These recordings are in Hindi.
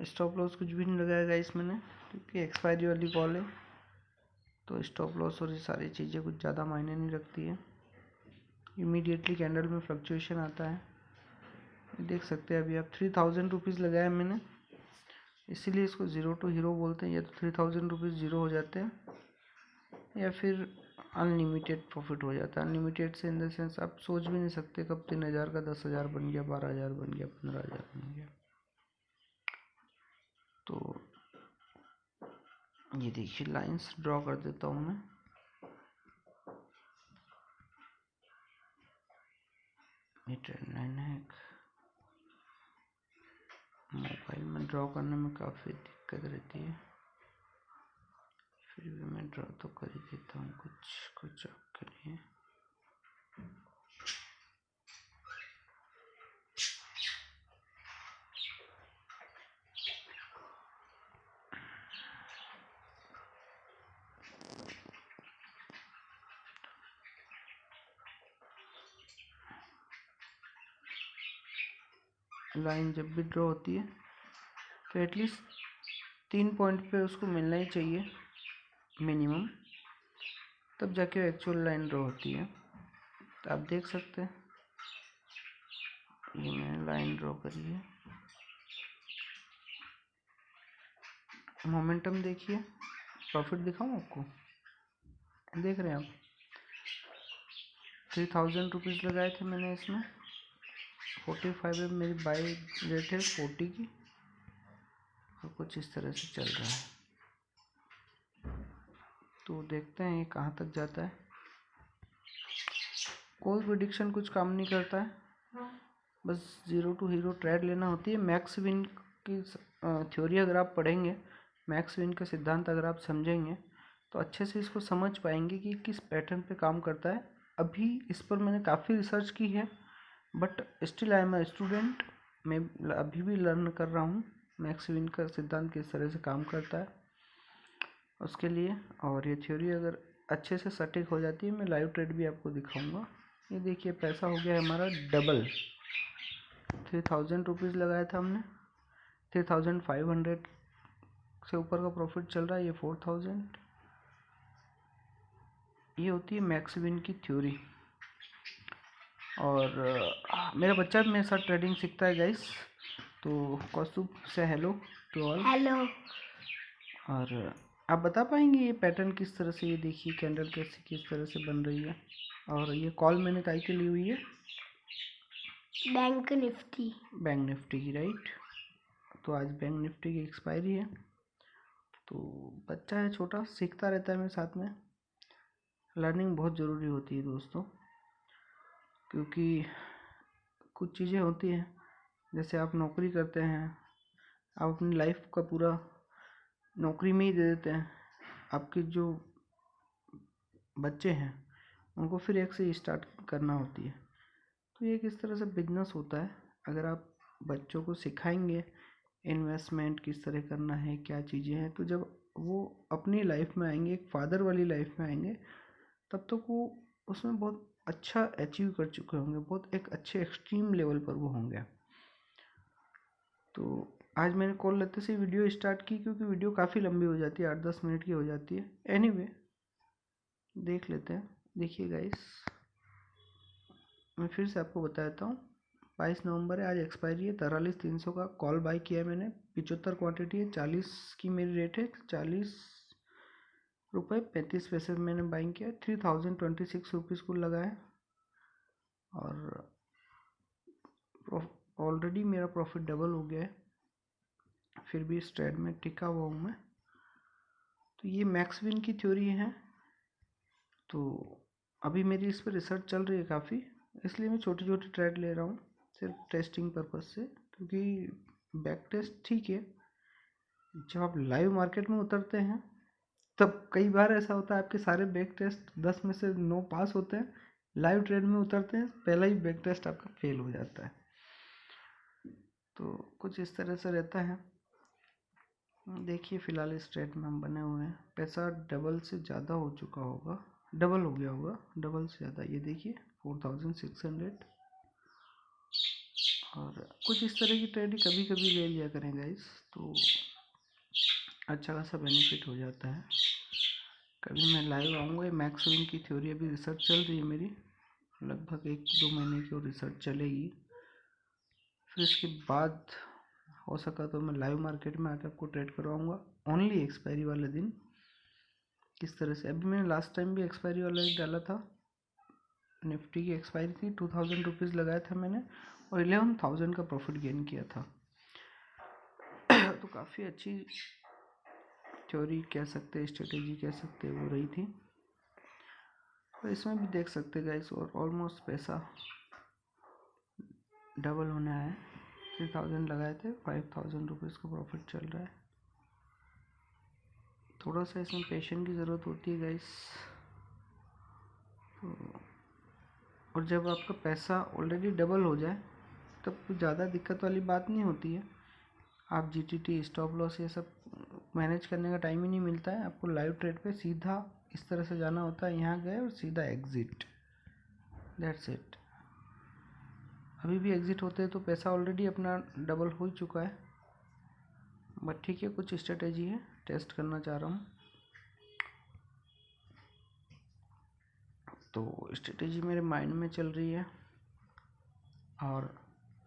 स्टॉप लॉस कुछ भी नहीं लगाया गाइस मैंने, क्योंकि एक्सपायरी वाली कॉल है, तो स्टॉप लॉस और ये सारी चीज़ें कुछ ज़्यादा मायने नहीं रखती है। इमीडिएटली कैंडल में फ्लक्चुएशन आता है, देख सकते हैं। अभी आप 3000 रुपीज़ लगाया मैंने, इसीलिए इसको ज़ीरो टू हीरो बोलते हैं। या तो 3000 रुपीज़ ज़ीरो हो जाते हैं, या फिर अनलिमिटेड प्रॉफिट हो जाता है। अनलिमिटेड से इन द सेंस आप सोच भी नहीं सकते कब 3000 का 10,000 बन गया, 12,000 बन गया, 15,000 बन गया। तो ये देखिए लाइंस ड्रॉ कर देता हूँ मैं। ये ट्रेंड लाइन है। मोबाइल में ड्रॉ करने में काफ़ी दिक्कत रहती है, फिर भी मैं ड्रॉ तो कर ही देता हूँ कुछ आपके लिए। लाइन जब भी ड्रॉ होती है तो एटलीस्ट 3 पॉइंट पे उसको मिलना ही चाहिए मिनिमम, तब जाके एक्चुअल लाइन ड्रॉ होती है। तो आप देख सकते हैं ये मैंने लाइन ड्रॉ करी है। मोमेंटम देखिए, प्रॉफिट दिखाऊँ आपको, देख रहे हैं आप 3000 रुपीज़ लगाए थे मैंने इसमें। 45 में मेरी बाई रेट है 40 की, और कुछ इस तरह से चल रहा है। तो देखते हैं ये कहाँ तक जाता है। कोई प्रिडिक्शन कुछ काम नहीं करता है, बस ज़ीरो टू हीरो ट्रेड लेना होती है। मैक्स विन की थ्योरी अगर आप पढ़ेंगे, मैक्स विन का सिद्धांत अगर आप समझेंगे, तो अच्छे से इसको समझ पाएंगे कि किस पैटर्न पे काम करता है। अभी इस पर मैंने काफ़ी रिसर्च की है, but still I am a student. मैं अभी भी लर्न कर रहा हूँ मैक्स विन का सिद्धांत किस तरह से काम करता है उसके लिए। और ये थ्योरी अगर अच्छे से सटीक हो जाती है, मैं लाइव ट्रेड भी आपको दिखाऊंगा। ये देखिए पैसा हो गया हमारा डबल। 3000 रुपीज़ लगाया था हमने, 3500 से ऊपर का प्रॉफिट चल रहा है, ये 4000। ये होती है मैक्स विन की थ्योरी। और मेरा बच्चा भी मेरे साथ ट्रेडिंग सीखता है गाइस, तो कौस्तुभ से हेलो टू ऑल। हेलो। और आप बता पाएंगे ये पैटर्न किस तरह से, ये देखिए कैंडल कैसे किस तरह से बन रही है। और ये कॉल मैंने काय के ली हुई है, बैंक निफ्टी की, राइट। तो आज बैंक निफ्टी की एक्सपायरी है, तो बच्चा है छोटा, सीखता रहता है मेरे साथ में। लर्निंग बहुत ज़रूरी होती है दोस्तों, क्योंकि कुछ चीज़ें होती हैं, जैसे आप नौकरी करते हैं, आप अपनी लाइफ का पूरा नौकरी में ही दे देते हैं। आपके जो बच्चे हैं उनको फिर एक से स्टार्ट करना होती है। तो ये किस तरह से बिजनेस होता है, अगर आप बच्चों को सिखाएंगे इन्वेस्टमेंट किस तरह करना है, क्या चीज़ें हैं, तो जब वो अपनी लाइफ में आएंगे, एक फादर वाली लाइफ में आएंगे, तब तक वो उसमें बहुत अच्छा अचीव कर चुके होंगे, बहुत एक अच्छे एक्सट्रीम लेवल पर वो होंगे। तो आज मैंने कॉल लेते से वीडियो स्टार्ट की, क्योंकि वीडियो काफ़ी लंबी हो जाती है, 8-10 मिनट की हो जाती है। एनीवे देख लेते हैं। देखिए गाइस, मैं फिर से आपको बता देता हूँ, 22 नवंबर है, आज एक्सपायरी है। 43,300 का कॉल बाई किया है मैंने, 75 क्वांटिटी है, 40 की मेरी रेट है, 40 रुपये 35 पैसे मैंने बाइंग किया। 3026 रुपीज़ को लगाया, और ऑलरेडी मेरा प्रॉफिट डबल हो गया है, फिर भी इस ट्रेड में टिका हुआ हूँ मैं। तो ये मैक्स विन की थ्योरी है। तो अभी मेरी इस पर रिसर्च चल रही है काफ़ी, इसलिए मैं छोटी छोटी ट्रेड ले रहा हूँ सिर्फ टेस्टिंग पर्पज़ से, क्योंकि बैक टेस्ट ठीक है, जब आप लाइव मार्केट में उतरते हैं तब कई बार ऐसा होता है आपके सारे बैक टेस्ट 10 में से 9 पास होते हैं, लाइव ट्रेड में उतरते हैं पहला ही बैक टेस्ट आपका फेल हो जाता है। तो कुछ इस तरह से रहता है। देखिए फ़िलहाल इस ट्रेड में हम बने हुए हैं, पैसा डबल से ज़्यादा हो चुका होगा, डबल हो गया होगा, डबल से ज़्यादा। ये देखिए 4600, और कुछ इस तरह की ट्रेड कभी कभी ले लिया करें गाइस, तो अच्छा खासा बेनिफिट हो जाता है। कभी मैं लाइव आऊँगा। मैक्स विन की थ्योरी अभी रिसर्च चल रही है मेरी, लगभग 1-2 महीने की वो रिसर्च चलेगी। फिर इसके बाद हो सका तो मैं लाइव मार्केट में आकर आपको ट्रेड करवाऊँगा, ओनली एक्सपायरी वाले दिन। किस तरह से, अभी मैंने लास्ट टाइम भी एक्सपायरी वाला एक डाला था, निफ्टी की एक्सपायरी थी, 2000 रुपीज़ लगाया था मैंने और 11,000 का प्रॉफिट गेन किया था। तो काफ़ी अच्छी थ्योरी कह सकते हैं, स्ट्रेटेजी कह सकते हैं, वो रही थी। और इसमें भी देख सकते हैं गाइस, और ऑलमोस्ट पैसा डबल होने आया है। 3000 लगाए थे, 5000 रुपीज़ का प्रॉफिट चल रहा है। थोड़ा सा इसमें पेशेंस की ज़रूरत होती है गाइस। तो और जब आपका पैसा ऑलरेडी डबल हो जाए तब कुछ ज़्यादा दिक्कत वाली बात नहीं होती है। आप जीटीटी, स्टॉप लॉस, ये सब मैनेज करने का टाइम ही नहीं मिलता है। आपको लाइव ट्रेड पे सीधा इस तरह से जाना होता है, यहाँ गए और सीधा एग्ज़िट, दैट्स इट। अभी भी एग्ज़िट होते हैं तो पैसा ऑलरेडी अपना डबल हो चुका है। बट ठीक है, कुछ स्ट्रेटेजी है, टेस्ट करना चाह रहा हूँ। तो स्ट्रेटेजी मेरे माइंड में चल रही है, और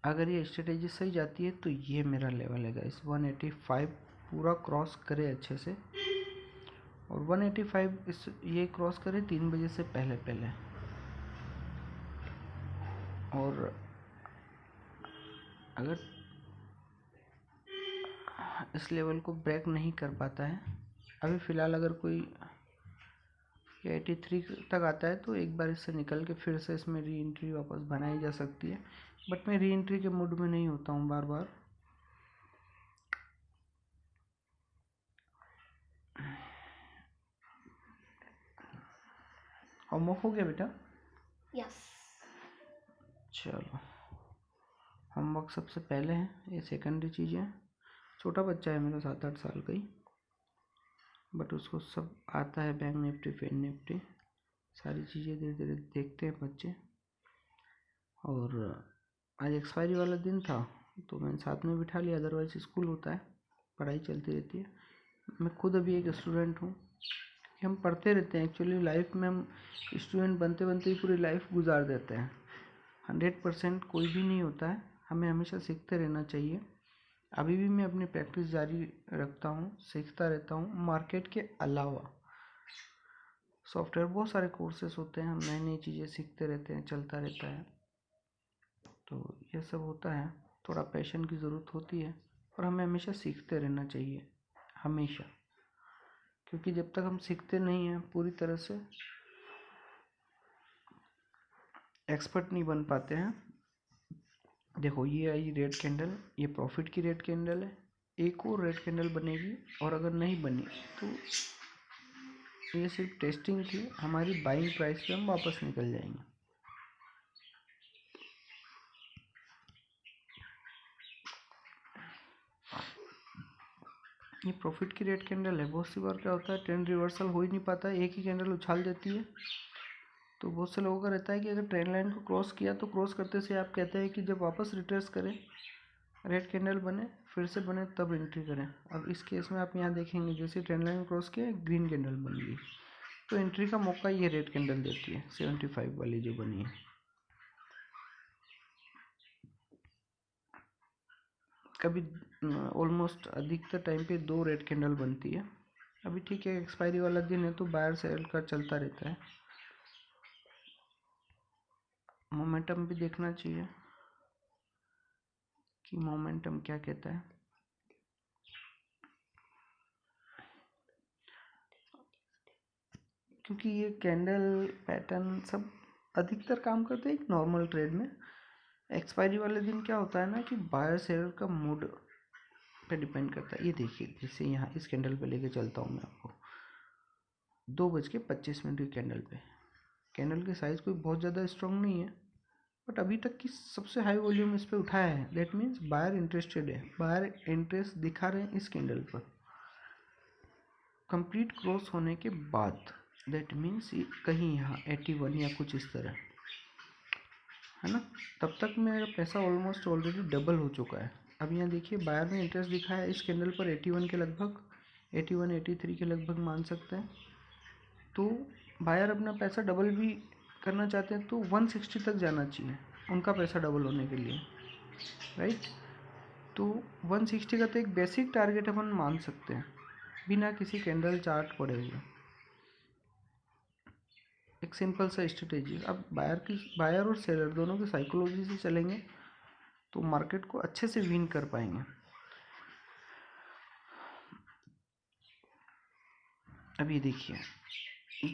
अगर ये स्ट्रेटेजी सही जाती है तो ये मेरा लेवल है गाइस। 185 पूरा क्रॉस करे अच्छे से, और 185 इस ये क्रॉस करे 3 बजे से पहले पहले। और अगर इस लेवल को ब्रेक नहीं कर पाता है, अभी फ़िलहाल अगर कोई 83 तक आता है तो एक बार इससे निकल के फिर से इसमें री एंट्री वापस बनाई जा सकती है। बट मैं री एंट्री के मूड में नहीं होता हूँ बार बार। होमवर्क हो गया बेटा? यस। चलो, होमवर्क सबसे पहले है, ये सेकेंडरी चीज़ें। छोटा बच्चा है मेरा, 7-8 साल का ही, बट उसको सब आता है, बैंक निफ्टी, फिन निफ्टी, सारी चीज़ें धीरे धीरे देखते हैं बच्चे। और आज एक्सपायरी वाला दिन था तो मैंने साथ में बिठा लिया, अदरवाइज स्कूल होता है, पढ़ाई चलती रहती है। मैं खुद अभी एक स्टूडेंट हूँ, हम पढ़ते रहते हैं। एक्चुअली लाइफ में हम स्टूडेंट बनते बनते ही पूरी लाइफ गुजार देते हैं। 100% कोई भी नहीं होता है, हमें हमेशा सीखते रहना चाहिए। अभी भी मैं अपनी प्रैक्टिस जारी रखता हूँ, सीखता रहता हूँ। मार्केट के अलावा सॉफ्टवेयर बहुत सारे कोर्सेस होते हैं, हम नई नई चीज़ें सीखते रहते हैं, चलता रहता है। तो ये सब होता है, थोड़ा पैशन की ज़रूरत होती है, और हमें हमेशा सीखते रहना चाहिए, हमेशा। क्योंकि जब तक हम सीखते नहीं हैं पूरी तरह से, एक्सपर्ट नहीं बन पाते हैं। देखो, ये आई रेड कैंडल, ये प्रॉफिट की रेड कैंडल है। एक और रेड कैंडल बनेगी, और अगर नहीं बनी तो ये सिर्फ टेस्टिंग थी, हमारी बाइंग प्राइस पे हम वापस निकल जाएंगे। ये प्रॉफिट की रेड कैंडल है। बहुत सी बार क्या होता है, ट्रेंड रिवर्सल हो ही नहीं पाता है, एक ही कैंडल उछाल देती है। तो बहुत से लोगों का रहता है कि अगर ट्रेंड लाइन को क्रॉस किया तो क्रॉस करते से आप कहते हैं कि जब वापस रिट्रेस करें, रेड कैंडल बने, फिर से बने, तब एंट्री करें। अब इस केस में आप यहाँ देखेंगे, जैसे ट्रेंड लाइन क्रॉस किया, ग्रीन कैंडल बन गई, तो एंट्री का मौका ये रेड कैंडल देती है, 75 वाली जो बनी है। कभी ऑलमोस्ट अधिकतर टाइम पे 2 रेड कैंडल बनती है। अभी ठीक है, एक्सपायरी वाला दिन है तो बायर सेल का चलता रहता है। मोमेंटम भी देखना चाहिए कि मोमेंटम क्या कहता है। क्योंकि ये कैंडल पैटर्न सब अधिकतर काम करते हैं एक नॉर्मल ट्रेड में। एक्सपायरी वाले दिन क्या होता है ना कि बायर सेलर का मूड पे डिपेंड करता है। ये देखिए, जैसे यहाँ इस कैंडल पे लेके चलता हूँ मैं आपको, 2:25 की कैंडल पे। कैंडल की साइज़ कोई बहुत ज़्यादा स्ट्रॉन्ग नहीं है, बट अभी तक की सबसे हाई वॉल्यूम इस पे उठाया है। दैट मीन्स बायर इंटरेस्टेड है, बायर इंटरेस्ट दिखा रहे हैं इस कैंडल पर। कंप्लीट क्रॉस होने के बाद, दैट मीन्स कहीं यहाँ 81 या कुछ इस तरह, है ना। तब तक मेरा पैसा ऑलमोस्ट ऑलरेडी डबल हो चुका है। अब यहाँ देखिए बायर ने इंटरेस्ट दिखाया इस कैंडल पर 81 के लगभग, 81 83 के लगभग मान सकते हैं। तो बायर अपना पैसा डबल भी करना चाहते हैं तो 160 तक जाना चाहिए उनका पैसा डबल होने के लिए, राइट। तो 160 का तो एक बेसिक टारगेट अपन मान सकते हैं बिना किसी कैंडल चार्ट पड़े हुए, एक सिंपल सा स्ट्रेटेजी। अब बायर और सेलर दोनों की साइकोलॉजी से चलेंगे तो मार्केट को अच्छे से विन कर पाएंगे। अब ये देखिए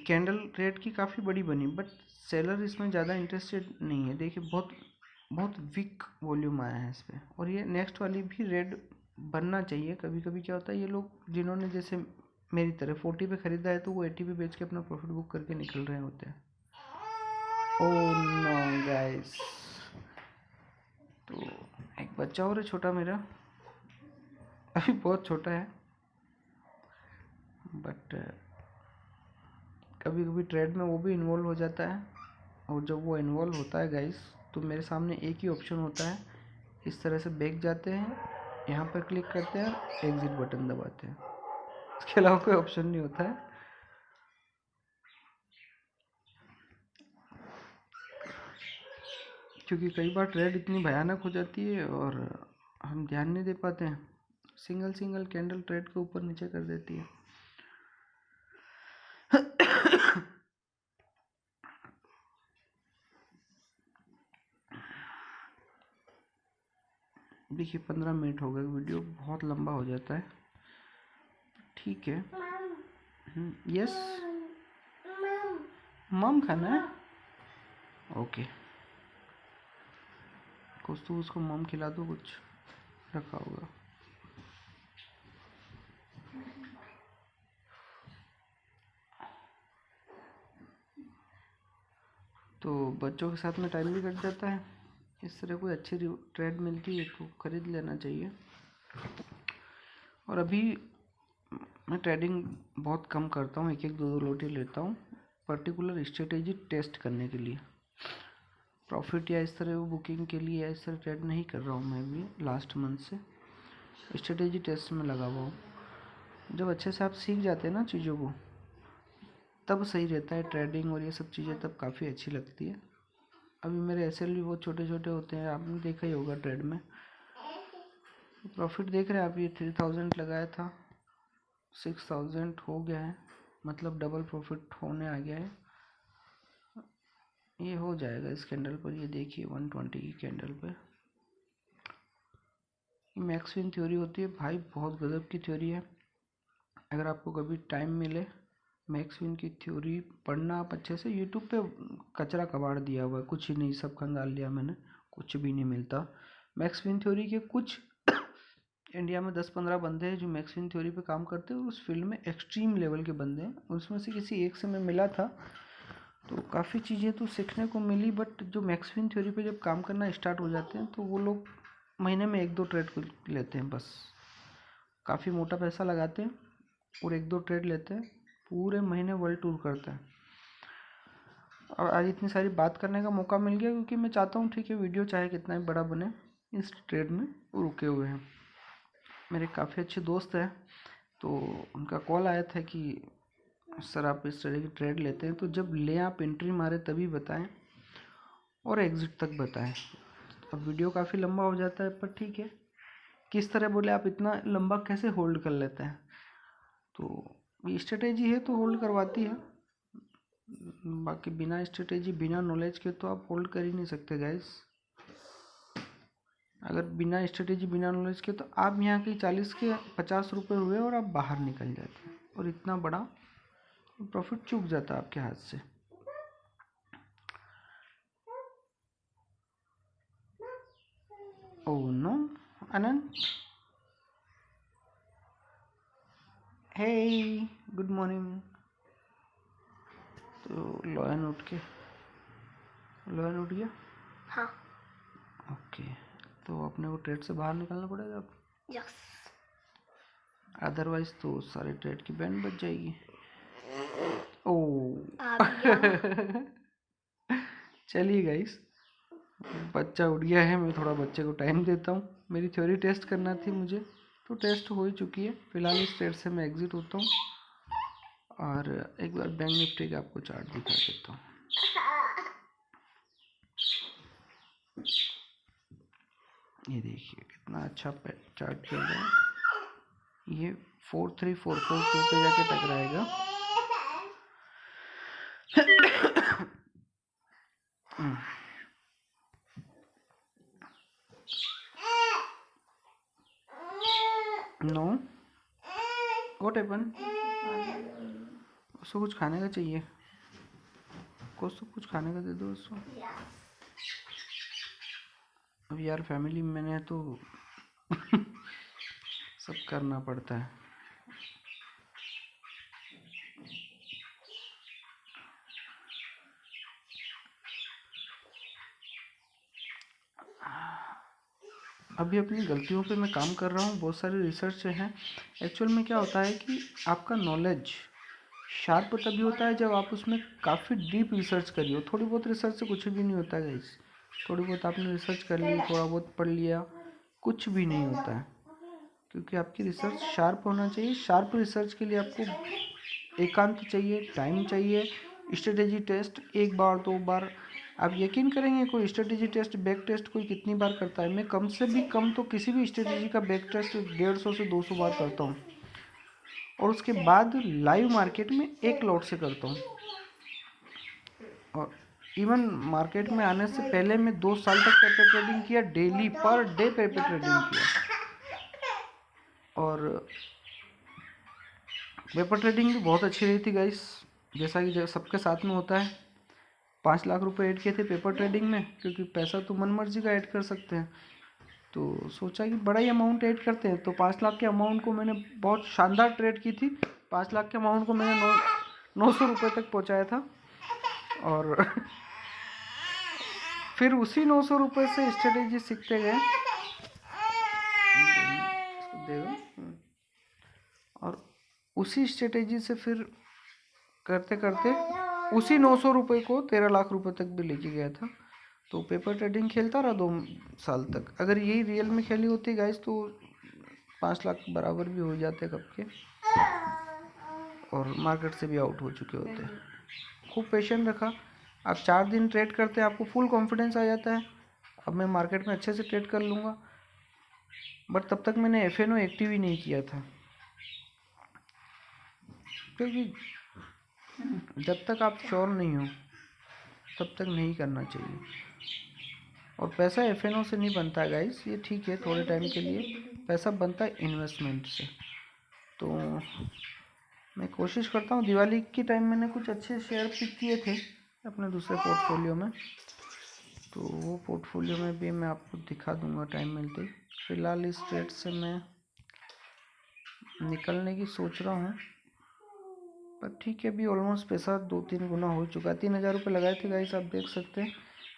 कैंडल रेट की काफ़ी बड़ी बनी बट सेलर इसमें ज़्यादा इंटरेस्टेड नहीं है। देखिए बहुत बहुत वीक वॉल्यूम आया है इस पर, और ये नेक्स्ट वाली भी रेड बनना चाहिए। कभी कभी क्या होता है ये लोग जिन्होंने जैसे मेरी तरह 40 पे ख़रीदा है तो वो 80 पे बेच के अपना प्रॉफिट बुक करके निकल रहे होते हैं। ओह नो गाइस, तो एक बच्चा और है छोटा मेरा, अभी बहुत छोटा है, बट कभी कभी ट्रेड में वो भी इन्वॉल्व हो जाता है। और जब वो इन्वॉल्व होता है गाइस तो मेरे सामने एक ही ऑप्शन होता है, इस तरह से बैक जाते हैं, यहाँ पर क्लिक करते हैं और एग्जिट बटन दबाते हैं, इसके अलावा कोई ऑप्शन नहीं होता है। क्योंकि कई बार ट्रेड इतनी भयानक हो जाती है और हम ध्यान नहीं दे पाते हैं, सिंगल सिंगल कैंडल ट्रेड के ऊपर नीचे कर देती है। देखिए 15 मिनट हो गए, वीडियो बहुत लंबा हो जाता है, ठीक है। यस मम खाना है, ओके। कुछ तो उसको मम खिला दो, कुछ रखा होगा। तो बच्चों के साथ में टाइम भी कट जाता है। इस तरह कोई अच्छी ट्रेड मिलती है तो ख़रीद लेना चाहिए। और अभी मैं ट्रेडिंग बहुत कम करता हूँ, एक एक दो दो लोटे लेता हूँ पर्टिकुलर स्ट्रेटेजी टेस्ट करने के लिए। प्रॉफिट या इस तरह बुकिंग के लिए या इस तरह ट्रेड नहीं कर रहा हूँ मैं भी लास्ट मंथ से, स्ट्रेटेजी टेस्ट में लगा हुआ हूँ। जब अच्छे से आप सीख जाते हैं ना चीज़ों को तब सही रहता है ट्रेडिंग, और ये सब चीज़ें तब काफ़ी अच्छी लगती है। अभी मेरे एसएल भी बहुत छोटे छोटे होते हैं, आपने देखा ही होगा ट्रेड में। प्रॉफिट देख रहे हैं आप, ये 3000 लगाया था 6000 हो गया है, मतलब डबल प्रॉफिट होने आ गया है। ये हो जाएगा इस कैंडल पर, ये देखिए 120 की कैंडल पर। मैक्स विन थ्योरी होती है भाई, बहुत गजब की थ्योरी है। अगर आपको कभी टाइम मिले मैक्स विन की थ्योरी पढ़ना आप अच्छे से। यूट्यूब पे कचरा कबाड़ दिया हुआ है, कुछ ही नहीं, सब खंगाल लिया मैंने, कुछ भी नहीं मिलता। मैक्स विन थ्योरी के कुछ इंडिया में 10-15 बंदे हैं जो मैक्स विन थ्योरी पे काम करते हैं, और उस फील्ड में एक्सट्रीम लेवल के बंदे हैं, उसमें से किसी एक से मैं मिला था तो काफ़ी चीज़ें तो सीखने को मिली। बट जो मैक्स विन थ्योरी पे जब काम करना स्टार्ट हो जाते हैं तो वो लोग महीने में 1-2 ट्रेड को लेते हैं बस, काफ़ी मोटा पैसा लगाते हैं और 1-2 ट्रेड लेते हैं, पूरे महीने वर्ल्ड टूर करते हैं। और आज इतनी सारी बात करने का मौका मिल गया क्योंकि मैं चाहता हूँ ठीक है वीडियो चाहे कितना भी बड़ा बने, इस ट्रेड में रुके हुए हैं। मेरे काफ़ी अच्छे दोस्त हैं तो उनका कॉल आया था कि सर आप इस तरह की ट्रेड लेते हैं तो जब ले आप एंट्री मारे तभी बताएं और एग्ज़िट तक बताएं। अब वीडियो काफ़ी लंबा हो जाता है पर ठीक है, किस तरह बोले आप इतना लंबा कैसे होल्ड कर लेते हैं, तो ये स्ट्रेटेजी है तो होल्ड करवाती है। बाकी बिना स्ट्रेटेजी बिना नॉलेज के तो आप होल्ड कर ही नहीं सकते गाइस। अगर बिना स्ट्रेटेजी बिना नॉलेज के तो आप यहाँ के 40 के 50 रुपये हुए और आप बाहर निकल जाते हैं और इतना बड़ा प्रॉफिट चूक जाता है आपके हाथ से। ओह नो अनंत, हे गुड मॉर्निंग। तो लॉयन उठ गया। हाँ ओके, तो अपने को ट्रेड से बाहर निकलना पड़ेगा अब। यस, अदरवाइज तो सारे ट्रेड की बैंड बच जाएगी। ओह आ गया। चलिए गाइस, बच्चा उठ गया है, मैं थोड़ा बच्चे को टाइम देता हूँ। मेरी थ्योरी टेस्ट करना थी मुझे, तो टेस्ट हो ही चुकी है। फिलहाल इस ट्रेड से मैं एग्जिट होता हूँ और एक बार बैंक निफ्टी का आपको चार्ट दिखा देता हूँ। ये देखिए कितना अच्छा चार्ट चल रहा है। ये 43442 पे जाके टकराएगा। Know what happen? उसको कुछ खाने का चाहिए, कुछ खाने का दे दो उसको। अब यार फैमिली में मैंने तो सब करना पड़ता है। अभी अपनी गलतियों पे मैं काम कर रहा हूँ, बहुत सारे रिसर्च हैं। एक्चुअल में क्या होता है कि आपका नॉलेज शार्प तभी होता है जब आप उसमें काफ़ी डीप रिसर्च करिए। थोड़ी बहुत रिसर्च से कुछ भी नहीं होता है गाइस। थोड़ी बहुत आपने रिसर्च कर ली, थोड़ा बहुत पढ़ लिया, कुछ भी नहीं होता है, क्योंकि आपकी रिसर्च शार्प होना चाहिए। शार्प रिसर्च के लिए आपको एकांत चाहिए, टाइम चाहिए, स्ट्रेटेजी टेस्ट 1 बार 2 बार। आप यकीन करेंगे कोई स्ट्रेटेजी टेस्ट बैक टेस्ट कोई कितनी बार करता है? मैं कम से भी कम तो किसी भी स्ट्रेटेजी का बैक टेस्ट 150 से 200 बार करता हूँ, और उसके बाद लाइव मार्केट में एक लॉट से करता हूँ। और इवन मार्केट में आने से पहले मैं 2 साल तक पेपर ट्रेडिंग किया, daily per day paper trading किया। और पेपर ट्रेडिंग भी बहुत अच्छी रही थी गाइस, जैसा कि सबके साथ में होता है। 5 लाख रुपए ऐड किए थे पेपर ट्रेडिंग में, क्योंकि पैसा तो मन मर्जी का ऐड कर सकते हैं। तो सोचा कि बड़ा ही अमाउंट ऐड करते हैं, तो 5 लाख के अमाउंट को मैंने बहुत शानदार ट्रेड की थी। 5 लाख के अमाउंट को मैंने 900 रुपये तक पहुंचाया था। और फिर उसी 900 रुपये से स्ट्रेटेजी सीखते गए। और उसी स्ट्रेटेजी से फिर करते करते उसी 900 रुपये को 13 लाख रुपए तक भी लेके गया था। तो पेपर ट्रेडिंग खेलता रहा 2 साल तक। अगर यही रियल में खेली होती गाइस तो 5 लाख बराबर भी हो जाते कब के, और मार्केट से भी आउट हो चुके होते। खूब पेशेंट रखा। आप 4 दिन ट्रेड करते हैं, आपको फुल कॉन्फिडेंस आ जाता है अब मैं मार्केट में अच्छे से ट्रेड कर लूँगा। बट तब तक मैंने FNO एक्टिव ही नहीं किया था, क्योंकि जब तक आप श्योर नहीं हो तब तक नहीं करना चाहिए। और पैसा FNO से नहीं बनता गाइस, ये ठीक है थोड़े टाइम के लिए, पैसा बनता है इन्वेस्टमेंट से। तो मैं कोशिश करता हूँ, दिवाली के टाइम मैंने कुछ अच्छे शेयर पिक किए थे अपने दूसरे पोर्टफोलियो में, तो वो पोर्टफोलियो में भी मैं आपको दिखा दूंगा टाइम मिलते ही। फ़िलहाल इस ट्रेड से मैं निकलने की सोच रहा हूँ, पर ठीक है अभी ऑलमोस्ट पैसा 2-3 गुना हो चुका है। 3000 रुपये लगाए थे गाइस, आप देख सकते हैं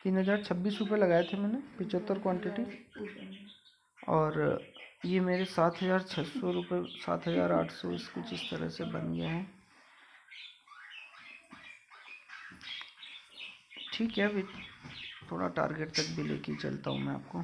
3026 रुपये लगाए थे मैंने 75 क्वांटिटी, और ये मेरे 7600 रुपये 7800 कुछ इस तरह से बन गया है। ठीक है अभी थोड़ा टारगेट तक भी लेके चलता हूँ मैं आपको।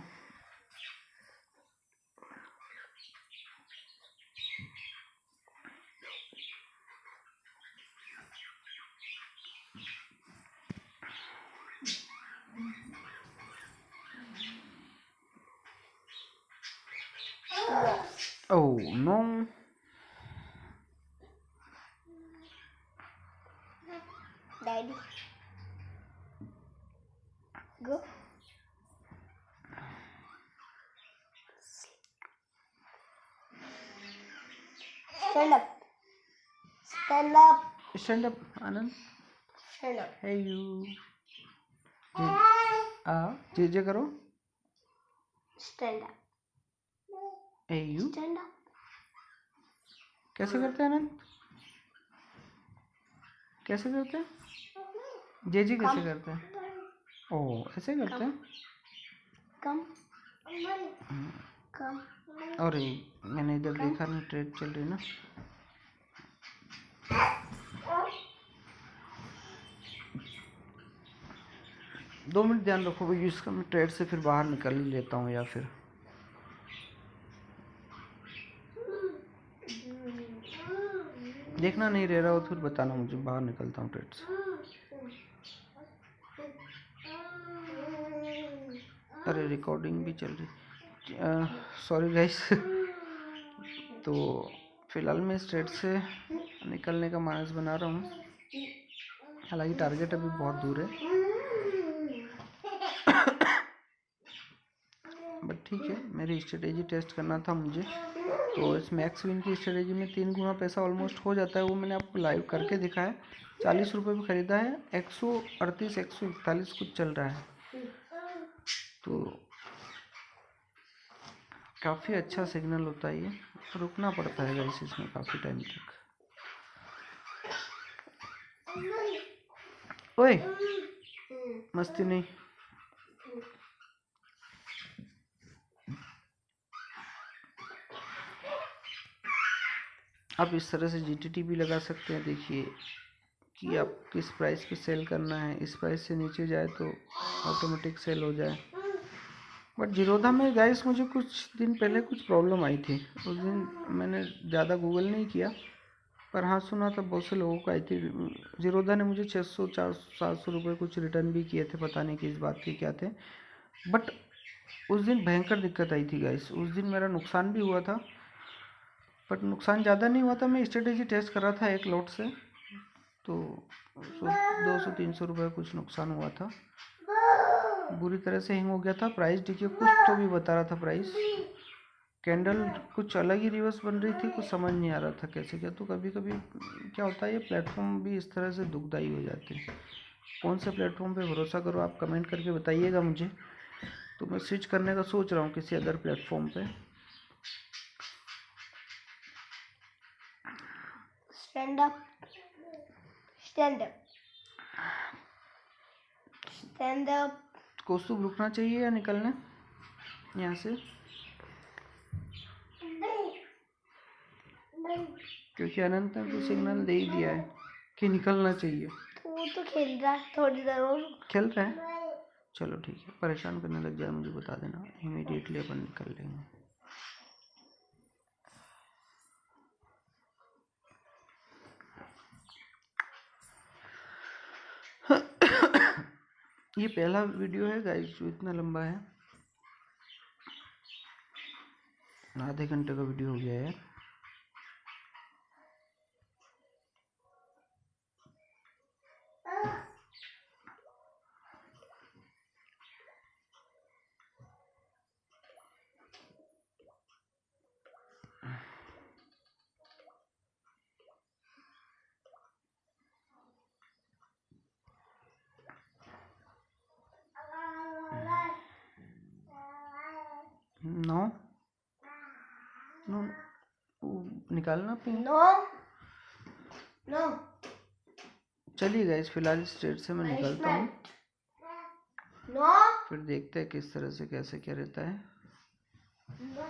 Oh no. Daddy. Go. Stand up. Stand up. Stand up, Anand. Stand up. Hey you. जे करो. Stand up. Hey you. Stand up. कैसे करते हैं आनंद? कैसे करते हैं? जी कैसे करते हैं? ओह ऐसे करते हैं? कम कम। और मैंने इधर देखा नहीं, ट्रेड चल रही ना। 2 मिनट ध्यान रखो भाई, इसका मैं ट्रेड से फिर बाहर निकल ही लेता हूँ, या फिर देखना नहीं रह रहा हो तो फिर बताना मुझे, बाहर निकलता हूँ ट्रेड से। अरे रिकॉर्डिंग भी चल रही, सॉरी गाइस। तो फिलहाल मैं इस ट्रेड से निकलने का मानस बना रहा हूँ, हालांकि टारगेट अभी बहुत दूर है, बट ठीक है, मेरी स्ट्रेटेजी टेस्ट करना था मुझे। तो इस मैक्स विन की स्ट्रेटेजी में 3 गुना पैसा ऑलमोस्ट हो जाता है, वो मैंने आपको लाइव करके दिखाया। 40 रुपये में ख़रीदा है, 138 141 कुछ चल रहा है, तो काफ़ी अच्छा सिग्नल होता है ये। रुकना पड़ता है गाइस इसमें काफ़ी टाइम तक। ओए मस्ती नहीं। आप इस तरह से जीटीटी भी लगा सकते हैं। देखिए कि आप किस प्राइस पे सेल करना है, इस प्राइस से नीचे जाए तो ऑटोमेटिक सेल हो जाए। बट जीरोधा में गाइस मुझे कुछ दिन पहले कुछ प्रॉब्लम आई थी, उस दिन मैंने ज़्यादा गूगल नहीं किया, पर हाँ सुना था बहुत से लोगों को आई थी। जीरोधा ने मुझे 600 400 700 रुपये कुछ रिटर्न भी किए थे, पता नहीं किस बात के क्या थे। बट उस दिन भयंकर दिक्कत आई थी गाइस, उस दिन मेरा नुकसान भी हुआ था, बट नुकसान ज़्यादा नहीं हुआ था। मैं स्ट्रेटेजी टेस्ट कर रहा था एक लॉट से, तो 200-300 रुपये कुछ नुकसान हुआ था, बुरी तरह से हैंग हो गया था। प्राइस देखिए कुछ तो भी बता रहा था प्राइस, कैंडल कुछ अलग ही रिवर्स बन रही थी, कुछ समझ नहीं आ रहा था कैसे क्या। तो कभी कभी क्या होता है, ये प्लेटफॉर्म भी इस तरह से दुखदाई हो जाते हैं। कौन से प्लेटफॉर्म पे भरोसा करो, आप कमेंट करके बताइएगा मुझे, तो मैं स्विच करने का सोच रहा हूँ किसी अदर प्लेटफॉर्म पे। Stand up, stand up, stand up. Kaustubh रुकना चाहिए या निकलना यहाँ से, क्योंकि अनंत ने तो सिग्नल दे ही दिया है कि निकलना चाहिए। वो तो खेल रहा है, थोड़ी देर और खेल रहा है, चलो ठीक है, परेशान करने लग जाए मुझे बता देना, इमीडिएटली अपन निकल लेंगे। ये पहला वीडियो है गाइस जो इतना लंबा है, आधे घंटे का वीडियो हो गया है। नो नो निकालना पे नो नो। चलिए गाइस फिलहाल इस ट्रेड से मैं निकलता हूँ, नो फिर देखते हैं किस तरह से कैसे क्या रहता है। नो।